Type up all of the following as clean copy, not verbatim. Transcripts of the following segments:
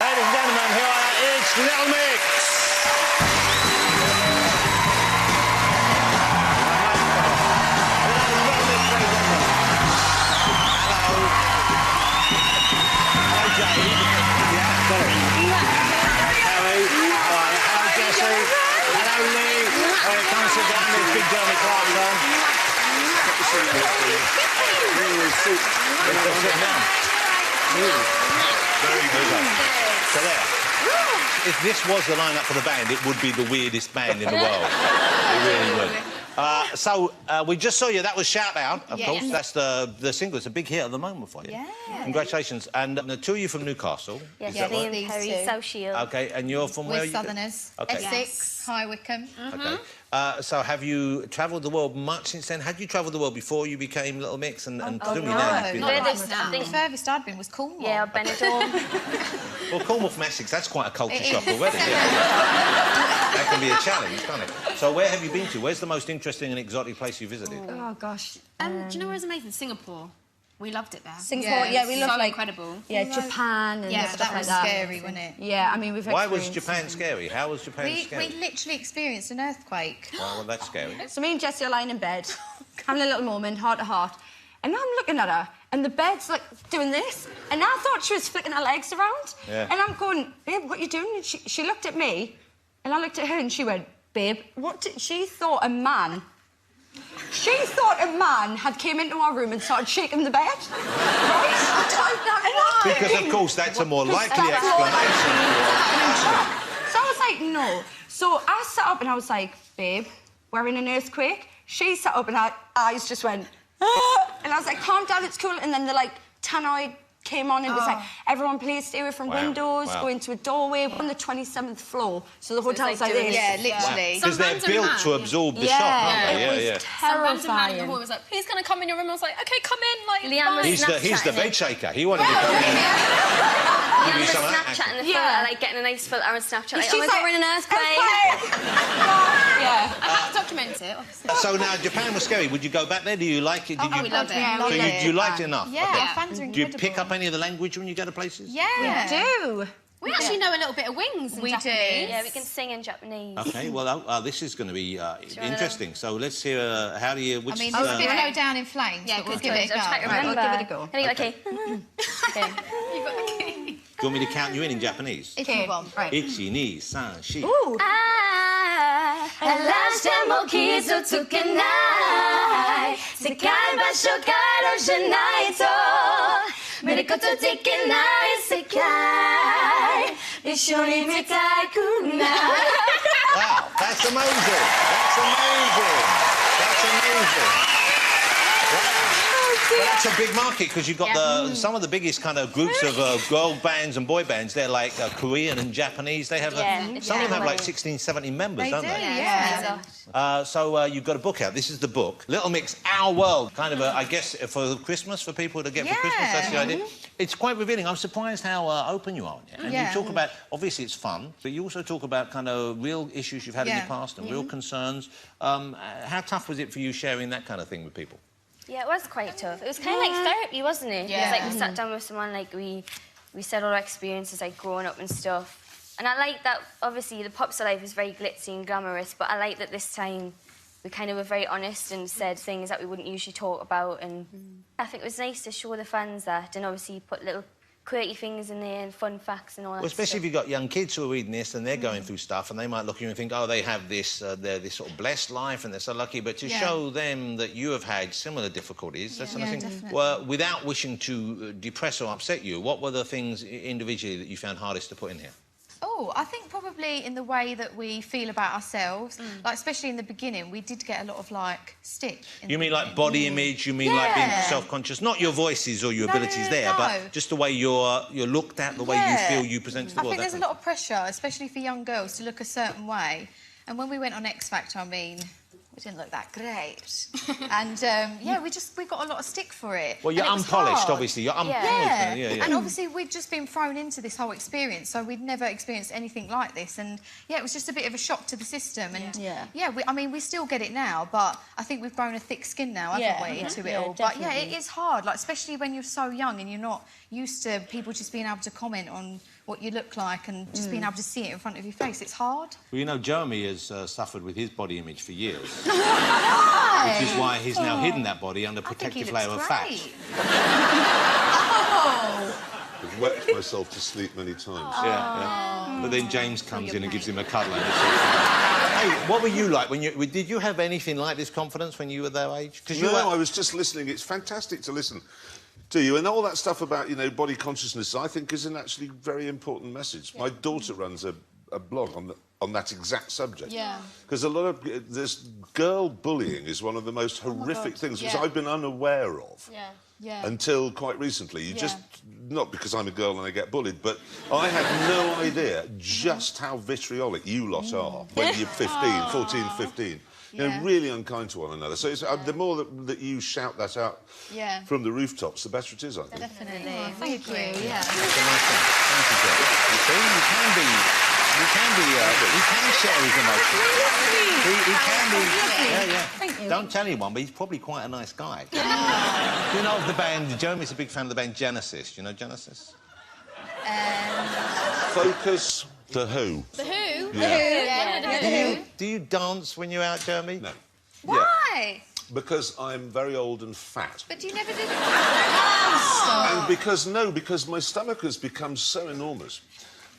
Ladies and gentlemen, here it's Little Mix. Very good. So there. If this was the lineup for the band, it would be the weirdest band in the world. It really would. We just saw you. That was Shout Out, of course. That's the single. It's a big hit at the moment for you. Yeah. Congratulations. And the two of you from Newcastle. Yes, Lee and Perry, South Shield. OK, and you're from where? We're Southerners. Okay. Essex, High Wycombe. OK. So have you travelled the world much since then? Had you travelled the world before you became Little Mix? And presumably now you've been... The furthest I'd been was Cornwall. Yeah, Benidorm. Well, Cornwall from Essex, that's quite a culture shock already. Yeah. That can be a challenge, can't it? So where have you been to? Where's the most interesting and exotic place you visited? Oh, gosh. Do you know where it's amazing? Singapore. We loved it there. Singapore, yeah, we loved so like incredible. Yeah, Japan and stuff that was like that. scary, wasn't it? Yeah, I mean we've. Why was Japan scary? How was Japan scary? We literally experienced an earthquake. Well, that's scary. So me and Jessie are lying in bed, having a little moment, heart to heart, and I'm looking at her, and the bed's like doing this, and I thought she was flicking her legs around, and I'm going, babe, what are you doing? And she looked at me, and I looked at her, and she went, babe, what did she thought a man? She thought a man had came into our room and started shaking the bed. Right? Because, of course, that's a more likely explanation. So I was like, no. So I sat up and I was like, babe, we're in an earthquake. She sat up and her eyes just went, ah! And I was like, calm down, it's cool. And then the, like, tannoy came on and it was like, everyone please stay away from windows, go into a doorway. We're on the 27th floor, so the hotel's like this. Yeah, literally. Because they're built to absorb the shock, aren't they? It was terrifying. The was like, please can I come in your room? I was like, OK, come in. Like, Leanne was he's the bed shaker. He wanted to come in. Leanne was Snapchatting the filter, like getting a nice filter on Snapchat. Like, oh my God, we're in an earthquake. Yeah. I have to document it, obviously. So now, Japan was scary. Would you go back there? Do you like it? We loved it. So you liked it enough? Yeah, our fans are incredible. Do you pick up any of the language when you go to places? Yeah. We do. We actually know a little bit of wings in Japanese. Do. Yeah, we can sing in Japanese. OK, well, this is going to be interesting. So let's hear, how do you... I mean, it's a bit low down in flames, but we'll give it a go. I'll We'll give it a go. Okay. You've got the key. Do you want me to count you in Japanese? If you want. Right. 1, 2, 3, 4. Ooh. 話しても傷つけない世界場所からじゃないと見ることできない世界一緒に見たくない Wow, that's amazing. That's amazing. That's amazing. Wow. Well, that's a big market because you've got some of the biggest kind of groups of girl bands and boy bands. They're like Korean and Japanese. They have some of them have like 16, 17 members, don't they? Yeah. So you've got a book out. This is the book, Little Mix, Our World. Kind of, I guess, for Christmas, for people to get for Christmas. That's the idea. It's quite revealing. I'm surprised how open you are. And you talk about, obviously, it's fun, but you also talk about kind of real issues you've had in your past and real concerns. How tough was it for you sharing that kind of thing with people? Yeah, it was quite tough. It was kind of like therapy, wasn't it? Yeah. It was like we sat down with someone, like we said all our experiences, like growing up and stuff. And I like that, obviously, the pop star life is very glitzy and glamorous, but I like that this time we kind of were very honest and said things that we wouldn't usually talk about. And I think it was nice to show the fans that, and obviously put little quirky things in there and fun facts and all that. Well, especially if you've got young kids who are reading this and they're going through stuff and they might look at you and think, oh, they have this, they're this sort of blessed life and they're so lucky. But to show them that you have had similar difficulties, that's something. Well, without wishing to depress or upset you, what were the things individually that you found hardest to put in here? Oh, I think probably in the way that we feel about ourselves. Like, especially in the beginning, we did get a lot of, like, stick. You mean like body image? You mean like being self-conscious? Not your voices or your abilities there, but just the way you're looked at, the way you feel you present to the world. I think there's a lot of pressure, especially for young girls, to look a certain way. And when we went on X Factor, I mean, we didn't look that great. And, yeah, we got a lot of stick for it. Well, you're unpolished, obviously. You're unpolished. Yeah. And obviously, we'd just been thrown into this whole experience, so we'd never experienced anything like this. And, yeah, it was just a bit of a shock to the system. And, I mean, we still get it now, but I think we've grown a thick skin now, haven't we, to it all. But, yeah, it is hard, like, especially when you're so young and you're not used to people just being able to comment on what you look like and just being able to see it in front of your face. It's hard. Well, you know, Jeremy has suffered with his body image for years. Why? Which is why he's now hidden that body under a protective layer of fat. I've wept myself to sleep many times. Yeah. But then James comes in and gives him a cuddle. And hey, what were you like when you... Did you have anything like this confidence when you were their age? No, I was just listening. It's fantastic to listen to you. And all that stuff about, you know, body consciousness, I think is an actually very important message. My daughter runs a blog on that exact subject. Yeah. Because a lot of... This girl bullying is one of the most horrific things, which I've been unaware of. Yeah. Yeah. Until quite recently. You just... Not because I'm a girl and I get bullied, but I had no idea just how vitriolic you lot are when you're 15, 14, 15. You know, really unkind to one another. So it's, the more that you shout that out from the rooftops, the better it is, I think. Definitely. Thank you. Yeah. That's a nice thing. Thank you, Jeremy. You see, you can share his emotions. He can be... Yeah. Thank you. Don't tell anyone, but he's probably quite a nice guy. Do you know of the band... Jeremy's a big fan of the band Genesis. Do you know Genesis? Focus The Who. The Who? Yeah. Do you dance when you're out, Jeremy? No. Why? Because I'm very old and fat. But you never did it. And because my stomach has become so enormous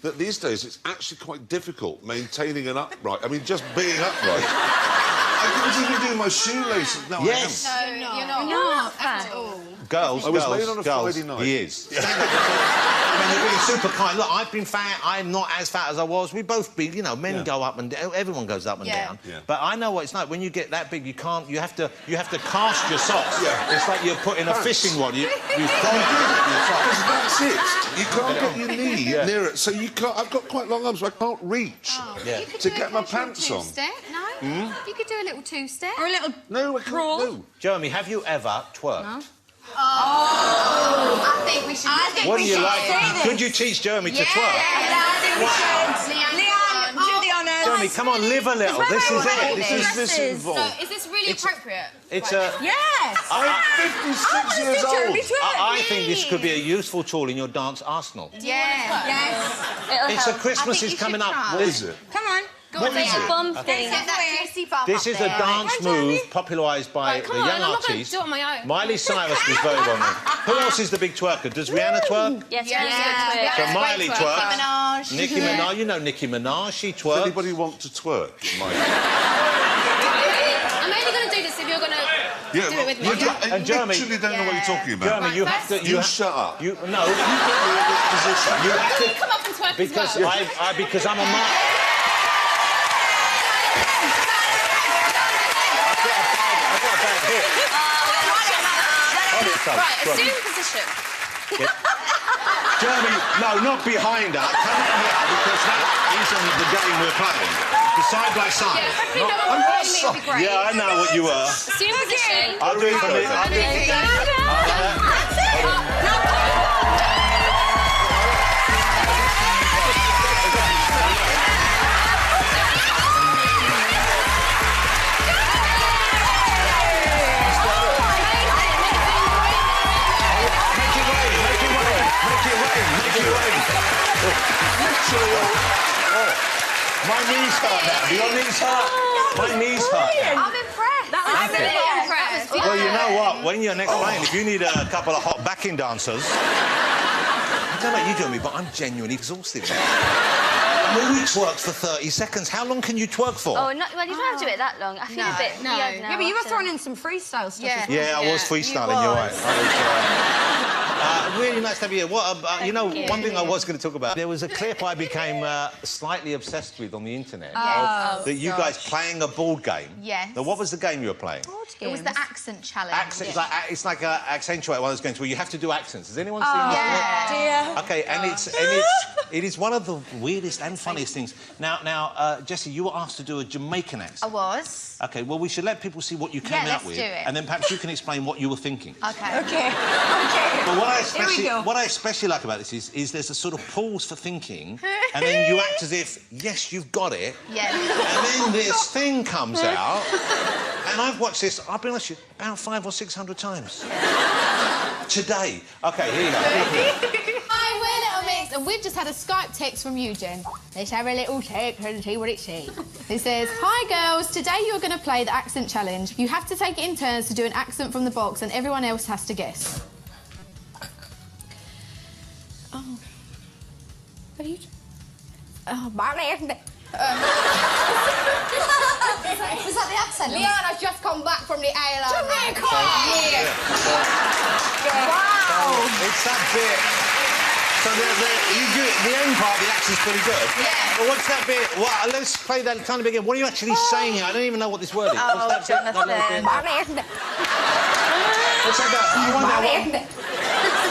that these days it's actually quite difficult maintaining an upright. I mean, just being upright. I couldn't even do my shoelaces. No, Yes. I am. No, you're not at all. Girls, I was made on a Friday night. He is. I mean, they're being super kind. Look, I've been fat. I'm not as fat as I was. We've both been, you know, men go up and down. Everyone goes up and down. Yeah. But I know what it's like when you get that big. You can't. You have to cast your socks. Yeah. It's like you're putting a fishing rod. You throw your socks. That's it. You can't get your knee near it, so you can't. I've got quite long arms, so I can't reach to get my pants on. Two-step, no? You could do a little two-step. Or a little... No, I can't. No. Jeremy, have you ever twerked? I think we should. What do you like? Could you teach Jeremy to twerk? I think we should. Leanne, do the honours. Jeremy, come on, live a little. This is it. This is So, is this really appropriate? It's a. Yes! I'm 56 years old. I think this could be a useful tool in your dance arsenal. Yeah. Yes. It's a Christmas is coming up. What is it? Come on. What is it? Bum thing. This is a dance move popularised by the young I'm not going to artiste. do it on my own. Miley Cyrus was very well known. Who else is the big twerker? Does Rihanna twerk? Yes, So Miley twerks. Nicki Minaj. Nicki Minaj, you know Nicki Minaj, she Does twerks. anybody want to twerk? I'm only going to do this if you're going to do it with me. And Jeremy, literally don't know what you're talking about. Jeremy, you have to. You shut up. No. You get me in this position. You have to. Come up and twerk Because as well. because I'm a man. I've got a bad hip. Right, assume position. Jeremy, no, not behind her. Come in here, because that isn't the game we're playing. The side by side. Yeah, if you know what I'm doing, it'd be great. Yeah, I know what you were. Assume position. I'll do it for me. I'll do it for My knees hurt now. Do your knees hurt? My knees hurt now. I'm impressed. I'm really impressed. Well, you know what? When you're next playing, if you need a couple of hot backing dancers... I don't know about you, Jeremy, but I'm genuinely exhausted now. I mean, we twerked for 30 seconds. How long can you twerk for? Oh, no, well, you don't have to do it that long. I feel a bit weird now. Yeah, but you were throwing in some freestyle stuff as well. Yeah, I was freestyling, you're right. Really nice to have you here. You know, one thing I was going to talk about, there was a clip I became slightly obsessed with on the internet. That you guys playing a board game. Yes. Now, what was the game you were playing? It was the accent challenge. Accent, it's like an accentuate one of those games where you have to do accents. Has anyone seen that? Yeah. Okay, and it is one of the weirdest and funniest things. Now, Jessie, you were asked to do a Jamaican accent. I was. Okay, well, we should let people see what you came out let's with, do it. and then perhaps you can explain what you were thinking. Okay. Okay. But go. what I especially like about this is there's a sort of pause for thinking, and then you act as if, yes, you've got it. Yeah. And then this thing comes out, and I've watched this, I'll be honest with you, about 500 or 600 times. Today. Okay, here you go. I win, little mix. and we've just had a Skype text from Eugen. Let's have a little text and see what it says. It says, "Hi girls, today you're going to play the accent challenge. You have to take it in turns to do an accent from the box and everyone else has to guess." Oh. What are you... Oh, Was that the accent? Leanna's just come back from the island. Jamaica! Wow! It's that bit. So the end part, the accent's pretty good. Yeah. But what's that bit? Well, let's play that tiny bit again. What are you actually saying here? I don't even know what this word is. Oh, what's that bit? That little bit? What's that about? I wonder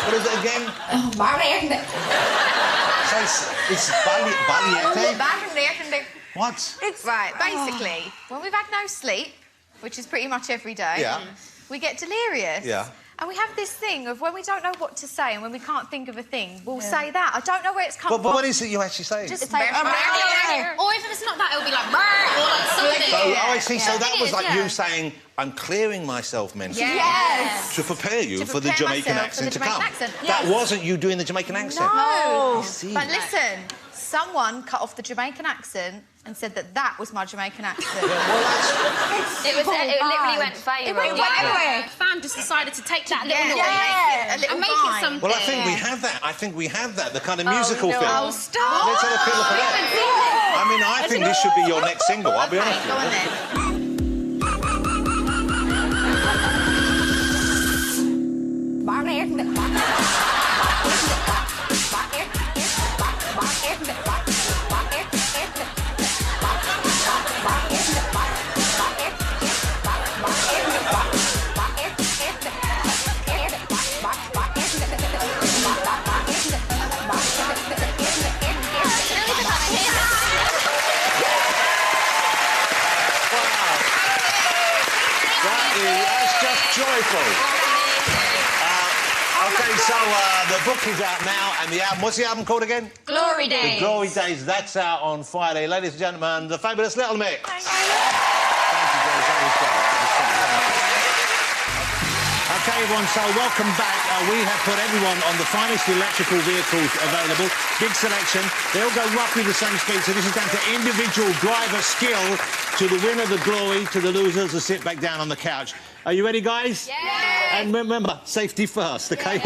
what is it again? So it's Baliete? What? Right, basically, when we've had no sleep, which is pretty much every day, we get delirious. Yeah. And we have this thing of when we don't know what to say and when we can't think of a thing, we'll say that. I don't know where it's come from. But what is it you actually saying? Just Or if it's not that, it'll be like, or like something. Oh, I see. So that was like you saying, "I'm clearing myself mentally to prepare you for the Jamaican accent to come." That wasn't you doing the Jamaican accent. No. I see. But listen, someone cut off the Jamaican accent and said that was my Jamaican accent. It literally went viral. It went viral. A fan just decided to take that little noise and make it something. Well, I think we have that. I think we have that, the kind of musical thing. Oh, stop! Let's have a quick look at that. I mean, I think this should be your next single, I'll be honest with you. Go on then. That's just joyful. Okay, so the book is out now, and the album, what's the album called again? Glory Days. The Glory Days, that's out on Friday. Ladies and gentlemen, the fabulous Little Mix. Thank you, James. That was great. Okay, everyone, so welcome back. We have put everyone on the finest electrical vehicles available. Big selection. They all go roughly the same speed, so this is down to individual driver skill. To the winner, the glory. To the losers, the sit back down on the couch. Are you ready, guys? Yeah. And remember, safety first, OK?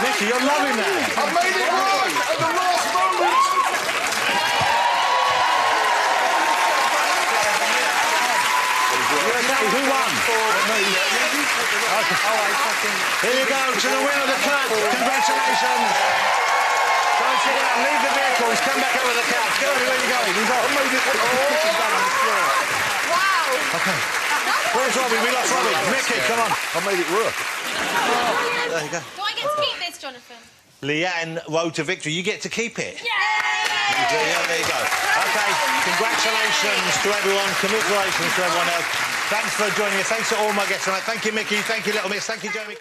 Nicky, you're loving that. I made it right at the last moment. Who won? Here you go to the winner of the club. Congratulations. Don't sit down. Leave the vehicles. Come back over the couch. Go where you going? He's off. I made it. Wow. Okay. Where's Robbie? We lost Robbie. Mickey, come on. I made it work. There you go. Do I get to keep this, Jonathan? Leanne, road to victory. You get to keep it. Yay! Yeah, there you go. OK, congratulations to everyone. Commiserations to everyone else. Thanks for joining us. Thanks to all my guests tonight. Thank you, Mickey. Thank you, Little Miss. Thank you, Jeremy.